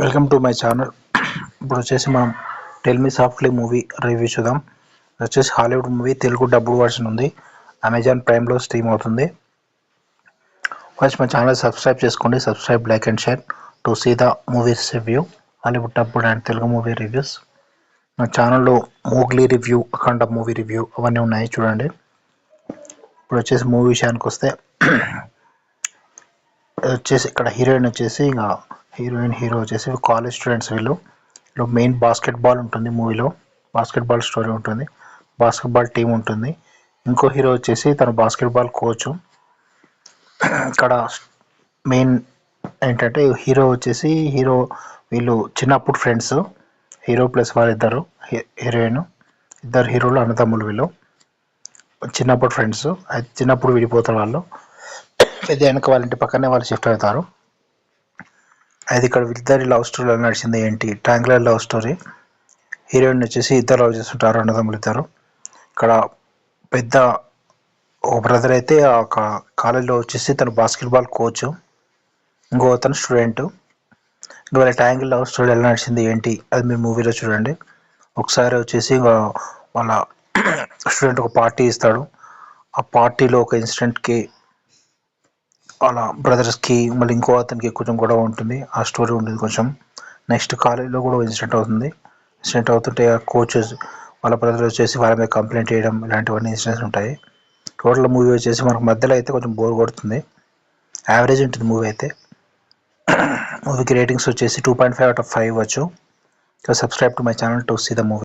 Welcome to my channel. ఇప్పుడు వచ్చేసి మనం tell me softly movie review చూద్దాం. వచ్చేసి Hollywood movie, Telugu dubbed version ఉంది. అమెజాన్ ప్రైమ్లో స్ట్రీమ్ అవుతుంది. ఫస్ట్ మా ఛానల్ సబ్స్క్రైబ్ చేసుకోండి. Subscribe, like and share to see the movies review, Hollywood dubbed and Telugu movie reviews. మా ఛానల్లో Mowgli review, Akhanda movie review అవన్నీ ఉన్నాయి, చూడండి. ఇప్పుడు వచ్చేసి మూవీ విషయానికి వస్తే వచ్చేసి ఇక్కడ హీరోయిన్ వచ్చేసి ఇంకా హీరో వచ్చేసి కాలేజ్ స్టూడెంట్స్. వీళ్ళు మెయిన్ బాస్కెట్బాల్ ఉంటుంది మూవీలో. బాస్కెట్బాల్ స్టోరీ ఉంటుంది, బాస్కెట్బాల్ టీం ఉంటుంది. ఇంకో హీరో వచ్చేసి తన బాస్కెట్బాల్ కోచ్. ఇక్కడ మెయిన్ ఏంటంటే హీరో వీళ్ళు చిన్నప్పుడు ఫ్రెండ్స్. హీరో ప్లస్ వాళ్ళిద్దరు హీరోయిన్, ఇద్దరు హీరోలు అన్నదమ్ములు. వీళ్ళు చిన్నప్పుడు ఫ్రెండ్స్. అయితే చిన్నప్పుడు విడిపోతారు వాళ్ళు. పెద్ద వెనక వాళ్ళ ఇంటి పక్కనే వాళ్ళు షిఫ్ట్ అవుతారు. అది ఇక్కడ ఇద్దరి లవ్ స్టోరీలో నడిచింది ఏంటి, ట్రాంగులర్ లవ్ స్టోరీ. హీరోయిన్ వచ్చేసి ఇద్దరు లవ్ చేస్తుంటారు, అన్నదమ్ములు ఇద్దరు. ఇక్కడ పెద్ద ఒక బ్రదర్ అయితే ఒక కాలేజ్లో వచ్చేసి తను బాస్కెట్బాల్ కోచ్, ఇంకో అతను స్టూడెంట్. వాళ్ళ ట్రాంగిల్ లవ్ స్టోరీ ఎలా నడిచింది ఏంటి అది మీరు మూవీలో చూడండి. ఒకసారి వచ్చేసి వాళ్ళ స్టూడెంట్ ఒక పార్టీ ఇస్తాడు. ఆ పార్టీలో ఒక ఇన్సిడెంట్కి వాళ్ళ బ్రదర్స్కి మళ్ళీ ఇంకో అతనికి కొంచెం గొడవ ఉంటుంది. ఆ స్టోరీ ఉంటుంది కొంచెం. నెక్స్ట్ కాలేజ్లో కూడా ఇన్సిడెంట్ అవుతుంది. ఇన్సిడెంట్ అవుతుంటే ఆ కోచెస్ వాళ్ళ బ్రదర్ వచ్చేసి వాళ్ళ మీద కంప్లైంట్ చేయడం, ఇలాంటివన్నీ ఇన్సిడెంట్స్ ఉంటాయి. టోటల్ మూవీ వచ్చేసి మనకు మధ్యలో అయితే కొంచెం బోర్ కొడుతుంది, యావరేజ్ ఉంటుంది మూవీ అయితే. మూవీకి రేటింగ్స్ వచ్చేసి 2.5 out of 5 ఇవ్వచ్చు. So subscribe to my channel to see the movie.